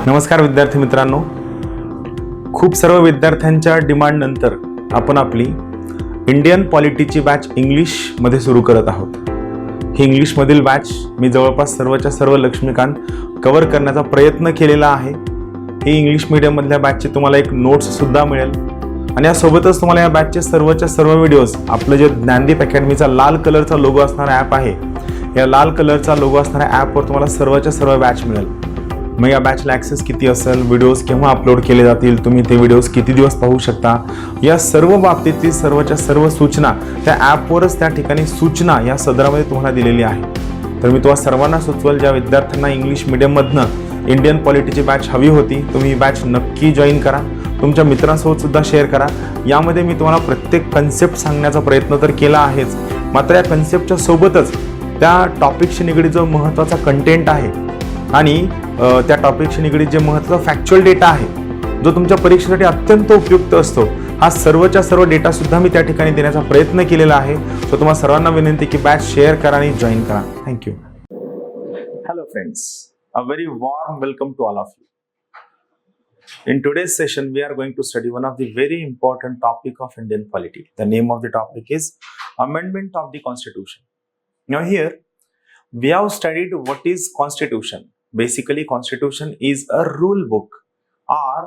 नमस्कार विद्यार्थी मित्रांनो, खूप सर्व विद्यार्थ्यांच्या डिमांड नंतर आपण आपली इंडियन पॉलिटीची बॅच इंग्लिशमध्ये सुरू करत आहोत. ही इंग्लिशमधील बॅच मी जवळपास सर्वच्या सर्व लक्ष्मीकांत कव्हर करण्याचा प्रयत्न केलेला आहे. ही इंग्लिश मीडियममधल्या बॅचची तुम्हाला एक नोट्ससुद्धा मिळेल आणि यासोबतच तुम्हाला या बॅचचे सर्वच्या सर्व व्हिडिओज आपलं जे ज्ञानदीप अकॅडमीचा लाल कलरचा लोगो असणारा ॲप आहे, या लाल कलरचा लोगो असणाऱ्या ॲपवर तुम्हाला सर्वच्या सर्व बॅच मिळेल. मग या बॅचला ॲक्सेस किती असेल, व्हिडिओज केव्हा अपलोड केले जातील, तुम्ही ते व्हिडिओज किती दिवस पाहू शकता, या सर्व बाबतीतली सर्वच्या सर्व सूचना त्या ॲपवरच त्या ठिकाणी सूचना या सदरामध्ये तुम्हाला दिलेली आहे. तर मी तुम्हाला सर्वांना सुचवेल, ज्या विद्यार्थ्यांना इंग्लिश मीडियममधनं इंडियन पॉलिटीची बॅच हवी होती, तुम्ही ही बॅच नक्की जॉईन करा. तुमच्या मित्रांसोबत सुद्धा शेअर करा. यामध्ये मी तुम्हाला प्रत्येक कन्सेप्ट सांगण्याचा प्रयत्न तर केला आहेच, मात्र या कन्सेप्टच्या सोबतच त्या टॉपिकशी निगडीत जो महत्त्वाचा कंटेंट आहे आणि त्या टॉपिकशी निगडीत जे महत्त्वाचा फॅक्च्युअल डेटा आहे, जो तुमच्या परीक्षेसाठी अत्यंत उपयुक्त असतो, हा सर्वच्या सर्व डेटा सुद्धा मी त्या ठिकाणी देण्याचा प्रयत्न केलेला आहे. सो तुम्हाला सर्वांना विनंती की बॅच शेअर करा आणि जॉईन करा. Thank you. Hello friends, a very warm welcome to all of you. In today's session, we are going to study one of the very important topic of Indian polity. The name of the topic is Amendment of the Constitution. Now here, we have studied what is Constitution. Basically, Constitution is a rule book, or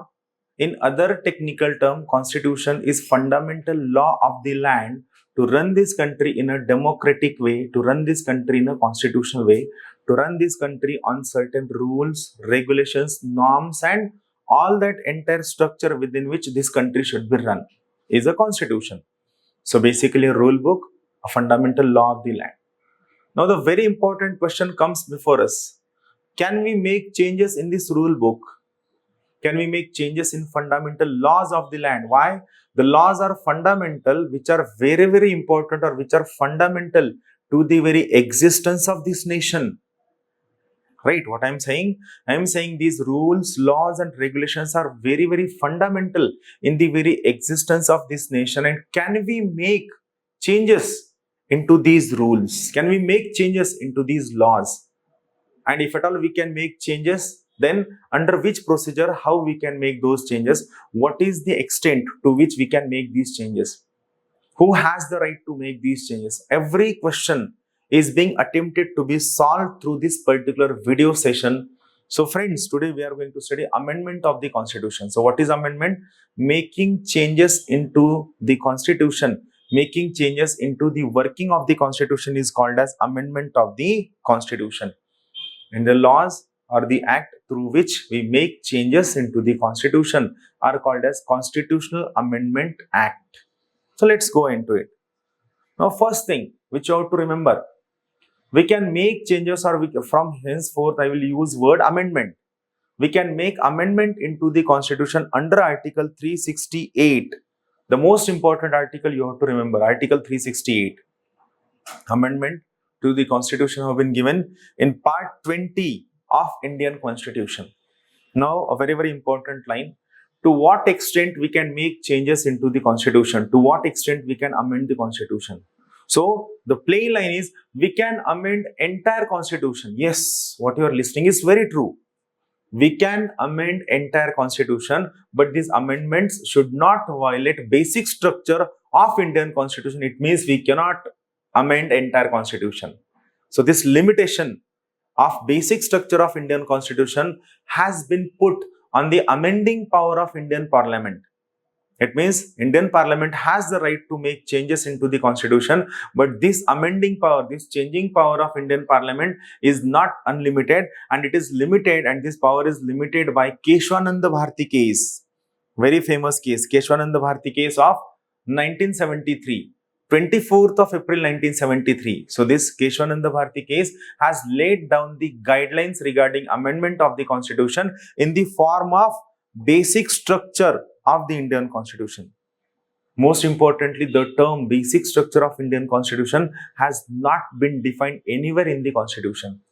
in other technical term, Constitution is fundamental law of the land to run this country in a democratic way, to run this country in a constitutional way, to run this country on certain rules, regulations, norms, and all that entire structure within which this country should be run is a constitution. So basically a rule book, a fundamental law of the land. Now the very important question comes before us. Can we make changes in this rule book? Can we make changes in fundamental laws of the land? Why? The laws are fundamental, which are very, very important, or which are fundamental to the very existence of this nation. Right, what I'm saying? I'm saying these rules, laws, and regulations are very, very fundamental in the very existence of this nation. And can we make changes into these rules? Can we make changes into these laws? And if at all we can make changes, then under which procedure, how we can make those changes? What is the extent to which we can make these changes? Who has the right to make these changes? Every question is being attempted to be solved through this particular video session. So friends, today we are going to study amendment of the Constitution. So what is amendment? Making changes into the Constitution, making changes into the working of the Constitution is called as amendment of the Constitution. And the laws or the act through which we make changes into the Constitution are called as Constitutional Amendment Act. So let's go into it. Now first thing which you have to remember, we can make changes, or from henceforth I will use word amendment. We can make amendment into the Constitution under Article 368. The most important article you have to remember, Article 368. Amendment to the Constitution have been given in Part 20 of Indian Constitution. Now a very, very important line. To what extent we can make changes into the Constitution? To what extent we can amend the Constitution? So the plain line is, we can amend entire Constitution. Yes, what you are listening is very true. We can amend entire Constitution, but these amendments should not violate basic structure of Indian Constitution. It means we cannot amend entire Constitution. So this limitation of basic structure of Indian Constitution has been put on the amending power of Indian Parliament. It means Indian Parliament has the right to make changes into the Constitution, but this amending power, this changing power of Indian Parliament is not unlimited, and it is limited, and this power is limited by Keshwananda Bharati case. Very famous case, Keshwananda Bharati case of 1973. 24th of April 1973. So this Keshwananda Bharati case has laid down the guidelines regarding amendment of the Constitution in the form of basic structure of the Indian Constitution. Most importantly, the term basic structure of Indian Constitution has not been defined anywhere in the Constitution.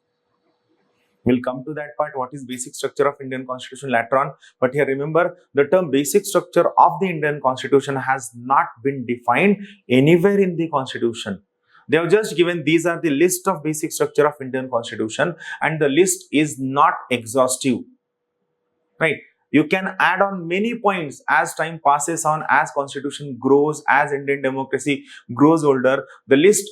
We'll come to that part, what is basic structure of Indian Constitution later on. But here remember, the term basic structure of the Indian Constitution has not been defined anywhere in the Constitution. They have just given these are the list of basic structure of Indian Constitution, and the list is not exhaustive. right? You can add on many points as time passes on, as constitution grows, as Indian democracy grows older. The list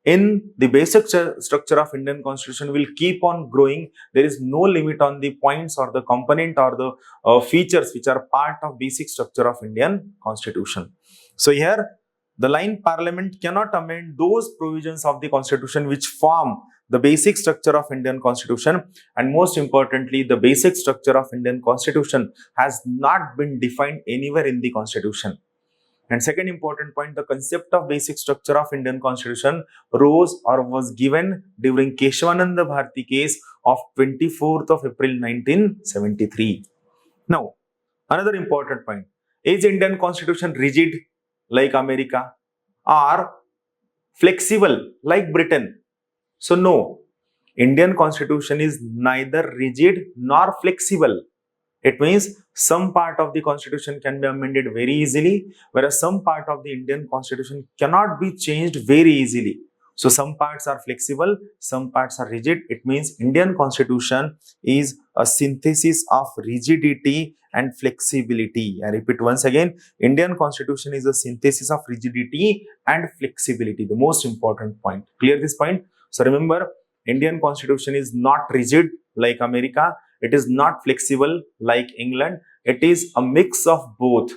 in the basic structure of Indian constitution will keep on growing. There is no limit on the points or the component or the features which are part of basic structure of Indian constitution. So here the line Parliament cannot amend those provisions of the constitution which form the basic structure of Indian constitution, and most importantly, the basic structure of Indian constitution has not been defined anywhere in the constitution. And second important point, the concept of basic structure of Indian constitution rose or was given during Keshavananda Bharati case of 24th of April 1973. Now, another important point, is Indian constitution rigid like America or flexible like Britain? So no, Indian constitution is neither rigid nor flexible. It means some part of the constitution can be amended very easily, whereas some part of the Indian constitution cannot be changed very easily. So some parts are flexible, some parts are rigid. It means Indian constitution is a synthesis of rigidity and flexibility. I repeat once again, Indian constitution is a synthesis of rigidity and flexibility. The most important point. Clear this point? So remember, Indian constitution is not rigid like America. It is not flexible like England. It is a mix of both.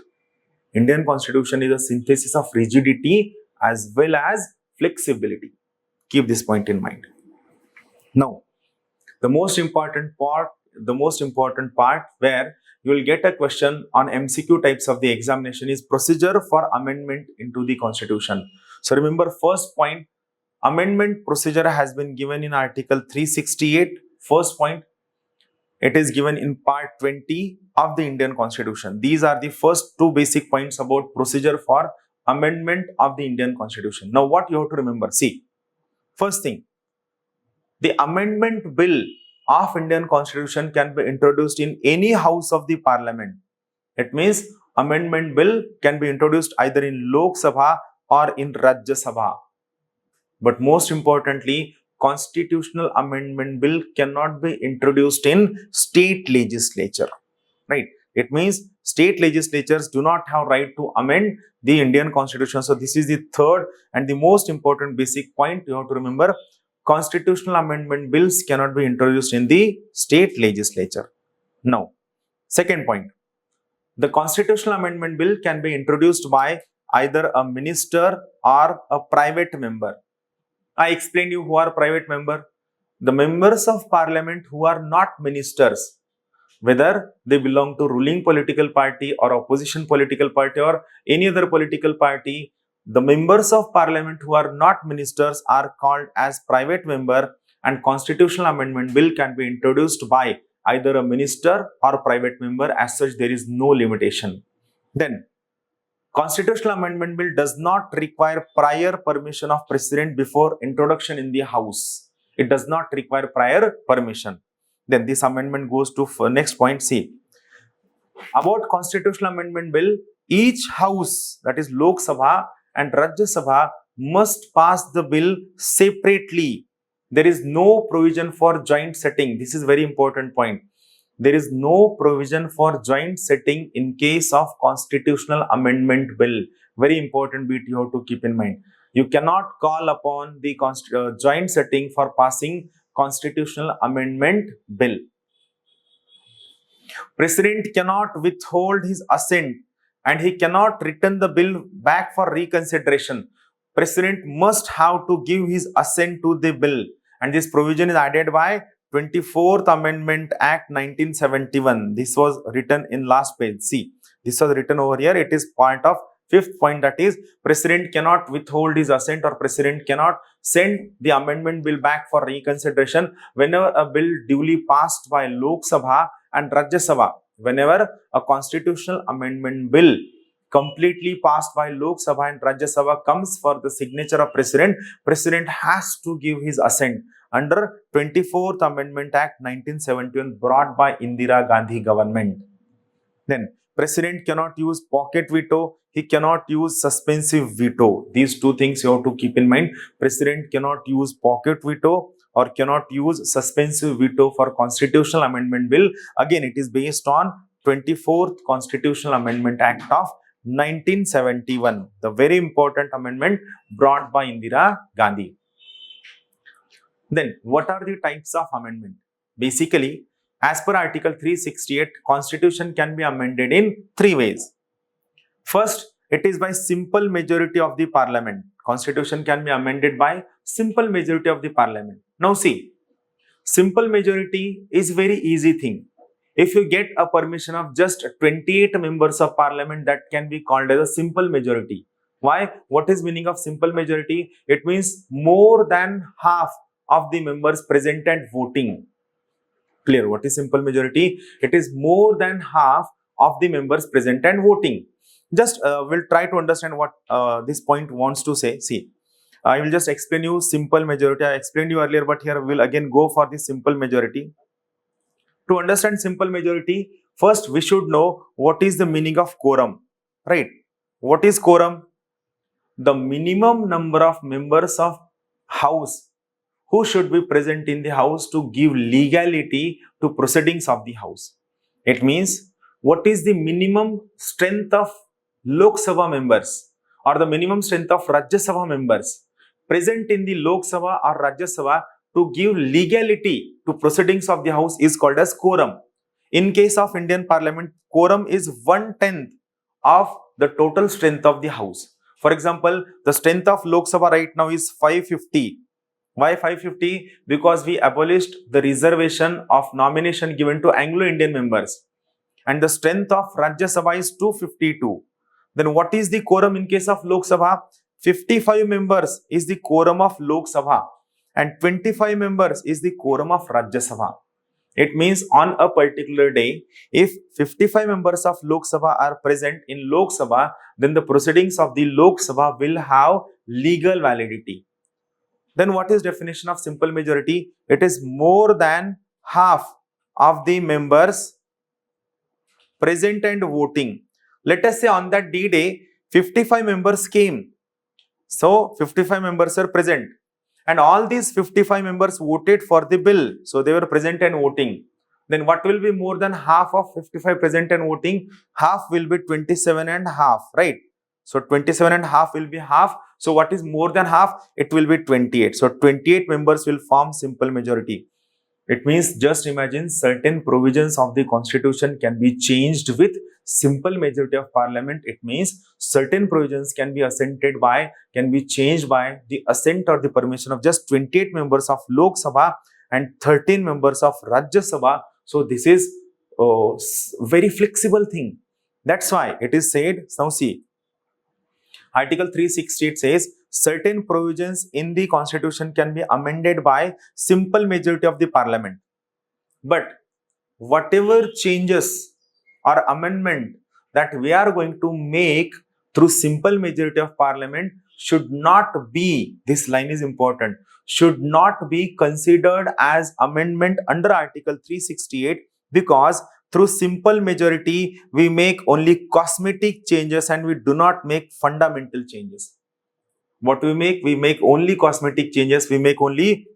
Indian constitution is a synthesis of rigidity as well as flexibility. Keep this point in mind. Now, the most important part where you will get a question on MCQ types of the examination is procedure for amendment into the constitution. So remember, first point, amendment procedure has been given in Article 368. First point, it is given in Part 20 of the Indian Constitution. These are the first two basic points about procedure for amendment of the Indian Constitution. Now, what you have to remember? See, first thing, the amendment bill of Indian Constitution can be introduced in any house of the Parliament. It means amendment bill can be introduced either in Lok Sabha or in Rajya Sabha. But most importantly, constitutional amendment bill cannot be introduced in state legislature, right? It means state legislatures do not have right to amend the Indian constitution. So this is the third and the most important basic point you have to remember. Constitutional amendment bills cannot be introduced in the state legislature. Now, second point, the constitutional amendment bill can be introduced by either a minister or a private member. I explained you who are private member. The members of parliament who are not ministers, whether they belong to ruling political party or opposition political party or any other political party, the members of parliament who are not ministers are called as private member, and constitutional amendment bill can be introduced by either a minister or private member. As such, there is no limitation. Then, constitutional amendment bill does not require prior permission of president before introduction in the house. It does not require prior permission. Then this amendment goes to next point. See, about constitutional amendment bill, each house, that is Lok Sabha and Rajya Sabha, must pass the bill separately. There is no provision for joint setting. This is very important point. There is no provision for joint setting in case of constitutional amendment bill. Very important bit you have to keep in mind. You cannot call upon the joint setting for passing constitutional amendment bill. President cannot withhold his assent and he cannot return the bill back for reconsideration. President must have to give his assent to the bill, and this provision is added by 24th Amendment Act 1971. This was written in last page. See, this was written over here. It is part of fifth point, that is president cannot withhold his assent or president cannot send the amendment bill back for reconsideration whenever a bill duly passed by Lok Sabha and Rajya Sabha. Whenever a constitutional amendment bill completely passed by Lok Sabha and Rajya Sabha comes for the signature of president, president has to give his assent under 24th Amendment Act 1971 brought by Indira Gandhi government. Then president cannot use pocket veto, he cannot use suspensive veto. These two things you have to keep in mind. President cannot use pocket veto or cannot use suspensive veto for constitutional amendment bill. Again, it is based on 24th Constitutional Amendment Act of 1971, the very important amendment brought by Indira Gandhi. Then, what are the types of amendment? Basically, as per Article 368, Constitution can be amended in three ways. First, it is by simple majority of the Parliament. Constitution can be amended by simple majority of the Parliament. Now see, simple majority is very easy thing. If you get a permission of just 28 members of Parliament, that can be called as a simple majority. Why? What is meaning of simple majority? It means more than half of the members present and voting. Clear? What is simple majority? It is more than half of the members present and voting. Just we'll try to understand what this point wants to say. See, I will just explain you simple majority. I explained you earlier, but here we'll again go for the simple majority. To understand simple majority, first we should know what is the meaning of quorum, right? What is quorum? The minimum number of members of house who should be present in the house to give legality to proceedings of the house. It means what is the minimum strength of Lok Sabha members or the minimum strength of Rajya Sabha members present in the Lok Sabha or Rajya Sabha to give legality to proceedings of the house is called as quorum. In case of Indian Parliament, quorum is 1/10 of the total strength of the house. For example, the strength of Lok Sabha right now is 550. Why 550? Because we abolished the reservation of nomination given to Anglo-Indian members. And the strength of Rajya Sabha is 252. Then what is the quorum in case of Lok Sabha? 55 members is the quorum of Lok Sabha and 25 members is the quorum of Rajya Sabha. It means on a particular day, if 55 members of Lok Sabha are present in Lok Sabha, then the proceedings of the Lok Sabha will have legal validity. Then what is definition of simple majority? It is more than half of the members present and voting. Let us say on that D-Day, 55 members came. So 55 members are present. And all these 55 members voted for the bill. So they were present and voting. Then what will be more than half of 55 present and voting? Half will be 27 and half, right? So 27 and half will be half. So what is more than half? It will be 28. So 28 members will form simple majority. It means just imagine certain provisions of the constitution can be changed with simple majority of parliament. It means certain provisions can be changed by the assent or the permission of just 28 members of Lok Sabha and 13 members of Rajya Sabha. So this is very flexible thing. That's why it is said, now see, Article 368 says certain provisions in the constitution can be amended by simple majority of the parliament. But whatever changes or amendment that we are going to make through simple majority of parliament should not be, this line is important, should not be considered as amendment under Article 368 because through simple majority, we make only cosmetic changes and we do not make fundamental changes. What we make? We make only cosmetic changes. We make only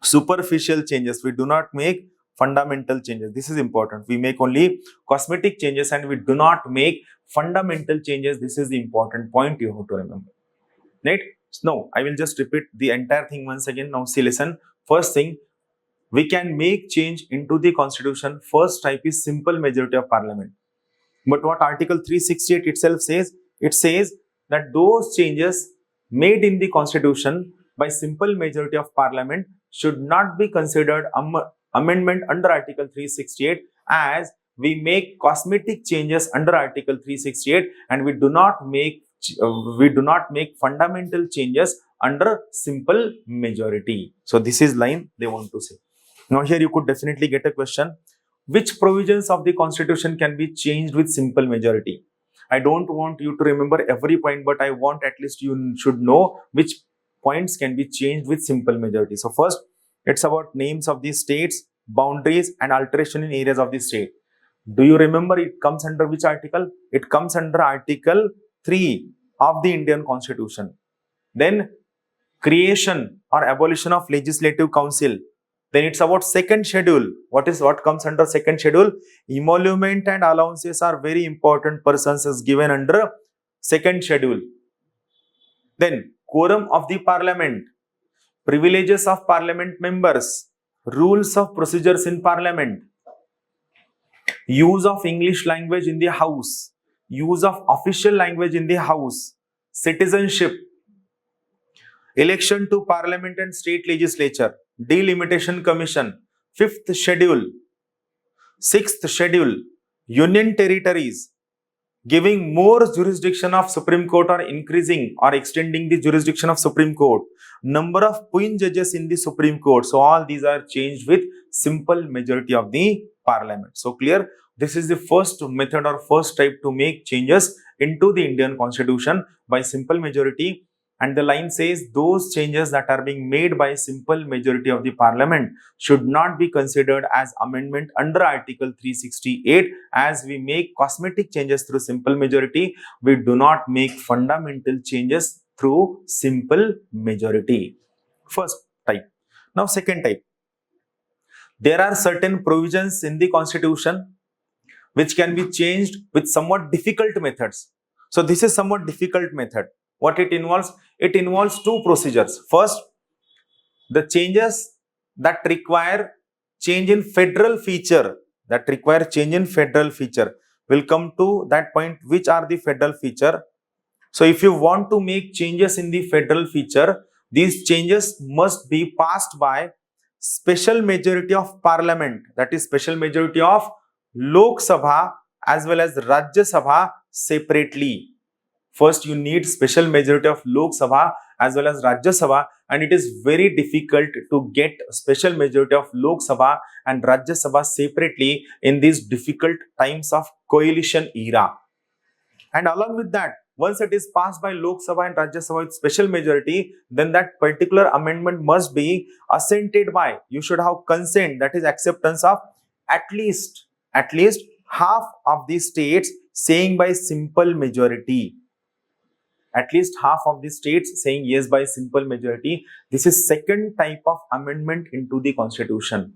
superficial changes. We do not make fundamental changes. This is important. We make only cosmetic changes and we do not make fundamental changes. This is the important point you have to remember. Right? Now, I will just repeat the entire thing once again. Now, see, listen. First thing, we can make change into the constitution. First type is simple majority of parliament. But what Article 368 itself says? It says that those changes made in the constitution by simple majority of parliament should not be considered amendment under Article 368 as we make cosmetic changes under Article 368 and we do not make fundamental changes under simple majority. So this is line they want to say. Now here you could definitely get a question. Which provisions of the constitution can be changed with simple majority? I don't want you to remember every point, but I want at least you should know which points can be changed with simple majority. So first, it's about names of the states, boundaries and alteration in areas of the state. Do you remember it comes under which article? It comes under Article 3 of the Indian Constitution. Then creation or abolition of legislative council. Then it's about second schedule. What comes under second schedule? Emolument and allowances are very important persons is given under second schedule. Then quorum of the parliament, privileges of parliament members, rules of procedures in parliament, use of English language in the house, use of official language in the house, citizenship, election to parliament and state legislature, delimitation commission, fifth schedule, sixth schedule, union territories, giving more jurisdiction of Supreme Court or increasing or extending the jurisdiction of Supreme Court, number of queen judges in the Supreme Court. So all these are changed with simple majority of the parliament. So clear? This is the first method or first type to make changes into the Indian constitution by simple majority. And the line says those changes that are being made by simple majority of the parliament should not be considered as amendment under Article 368. As we make cosmetic changes through simple majority, we do not make fundamental changes through simple majority. First type. Now second type. There are certain provisions in the constitution which can be changed with somewhat difficult methods. So this is somewhat difficult method. What it involves? It involves two procedures. First, the changes that require change in federal feature, We'll come to that point, which are the federal feature. So if you want to make changes in the federal feature, these changes must be passed by special majority of parliament, that is special majority of Lok Sabha as well as Rajya Sabha separately. First, you need special majority of Lok Sabha as well as Rajya Sabha, and it is very difficult to get special majority of Lok Sabha and Rajya Sabha separately in these difficult times of coalition era. And along with that, once it is passed by Lok Sabha and Rajya Sabha with special majority, then that particular amendment must be assented by. You should have consent, that is acceptance of at least half of the states saying by simple majority. At least half of the states saying yes by simple majority. This is second type of amendment into the constitution.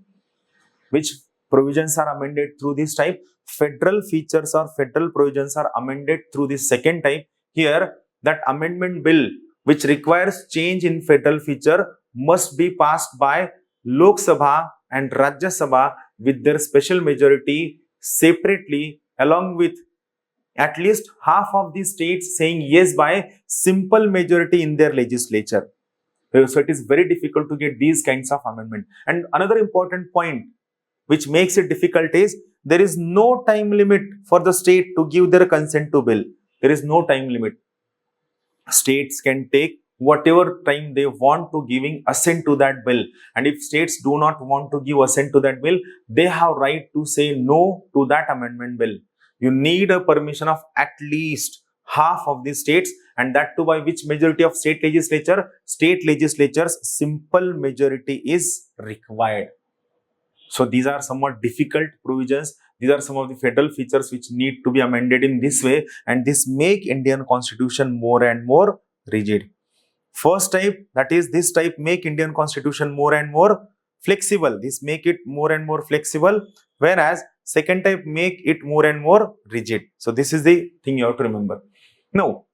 Which provisions are amended through this type? Federal features or federal provisions are amended through this second type. Here, that amendment bill which requires change in federal feature must be passed by Lok Sabha and Rajya Sabha with their special majority separately, along with at least half of the states saying yes by simple majority in their legislature. So it is very difficult to get these kinds of amendment. And another important point which makes it difficult is there is no time limit for the state to give their consent to bill. There is no time limit. States can take whatever time they want to giving assent to that bill. And if states do not want to give assent to that bill, they have right to say no to that amendment bill. You need a permission of at least half of the states, and that too by which majority of state legislature? State legislatures simple majority is required. So these are somewhat difficult provisions. These are some of the federal features which need to be amended in this way, and this make Indian constitution more and more rigid. First type, that is this type, make Indian constitution more and more flexible. This make it more and more flexible, whereas second type make it more and more rigid. So this is the thing you have to remember. Now,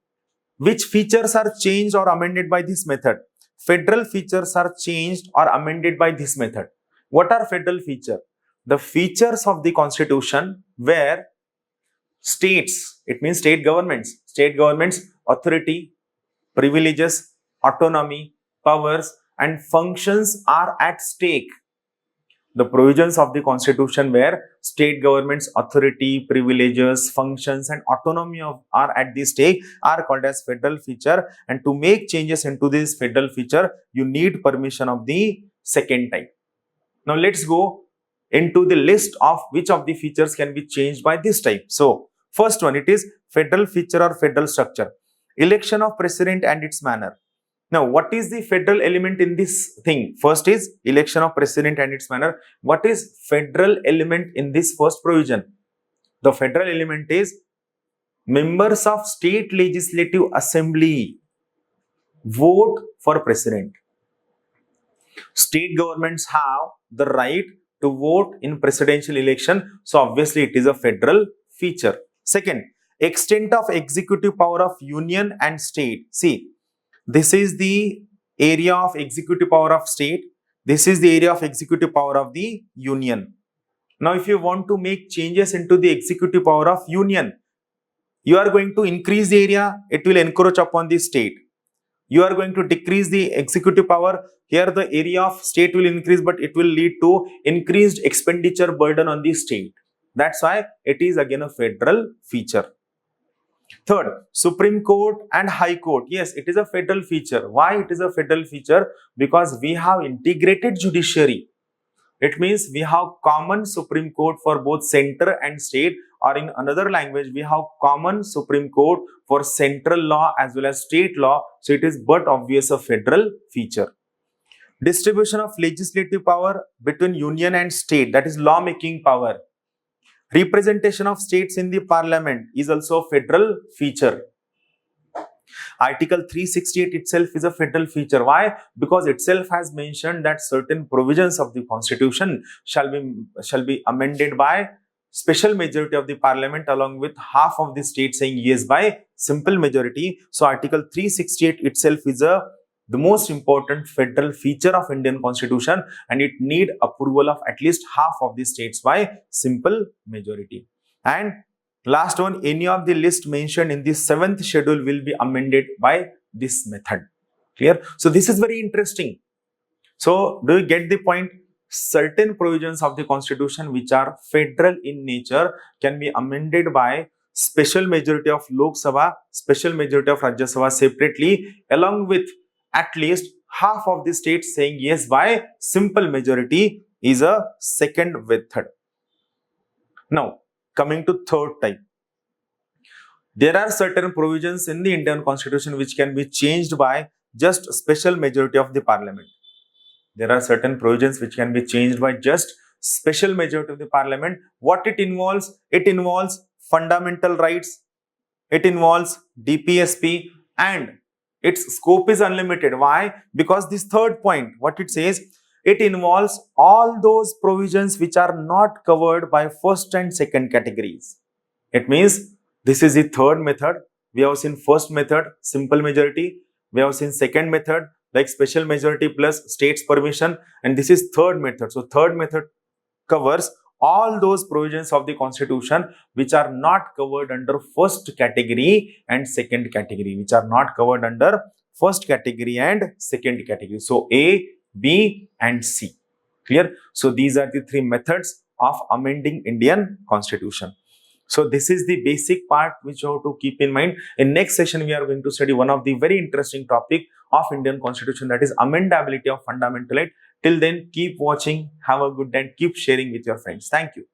which features are changed or amended by this method? Federal features are changed or amended by this method. What are federal features? The features of the constitution where states, it means state governments, authority, privileges, autonomy, powers and functions are at stake. The provisions of the constitution where state governments, authority, privileges, functions and autonomy are at the stake are called as federal feature, and to make changes into this federal feature, you need permission of the second type. Now let's go into the list of which of the features can be changed by this type. So first one, it is federal feature or federal structure. Election of president and its manner. Now, what is the federal element in this thing? First is election of president and its manner. What is federal element in this first provision? The federal element is members of state legislative assembly. vote for president. State governments have the right to vote in presidential election, so obviously it is a federal feature. Second, extent of executive power of union and state. See, this is the area of executive power of state. This is the area of executive power of the union. Now, if you want to make changes into the executive power of union, you are going to increase the area, it will encroach upon the state. You are going to decrease the executive power, here the area of state will increase, but it will lead to increased expenditure burden on the state. That's why it is again a federal feature. Third, Supreme Court and High Court. Yes, it is a federal feature. Why it is a federal feature? Because we have integrated judiciary. It means we have common Supreme Court for both center and state, or in another language, we have common Supreme Court for central law as well as state law. So it is but obvious a federal feature. Distribution of legislative power between union and state, that is law-making power. Representation of states in the parliament is also a federal feature. Article 368 itself is a federal feature. Why? Because itself has mentioned that certain provisions of the constitution shall be amended by special majority of the parliament along with half of the state saying yes by simple majority. So Article 368 itself is the most important federal feature of Indian constitution, and it need approval of at least half of the states by simple majority. And last one, any of the list mentioned in the 7th schedule will be amended by this method. Clear? So this is very interesting. So do you get the point? Certain provisions of the constitution which are federal in nature can be amended by special majority of Lok Sabha, special majority of Rajya Sabha separately, along with at least half of the states saying yes by simple majority is a second method. Now, coming to third type. There are certain provisions in the Indian constitution which can be changed by just special majority of the parliament. There are certain provisions which can be changed by just special majority of the parliament. What it involves? It involves fundamental rights. It involves DPSP, and its scope is unlimited. Why? Because this third point, what it says, it involves all those provisions which are not covered by first and second categories. It means this is the third method. We have seen first method, simple majority. We have seen second method, like special majority plus state's permission. And this is third method. So third method covers all those provisions of the constitution which are not covered under first category and second category, which are not covered under first category and second category. So A, B and C. Clear? So these are the three methods of amending Indian constitution. So this is the basic part which you have to keep in mind. In next session, we are going to study one of the very interesting topic of Indian constitution, that is amendability of fundamental right. Till then, keep watching, have a good day and keep sharing with your friends. Thank you.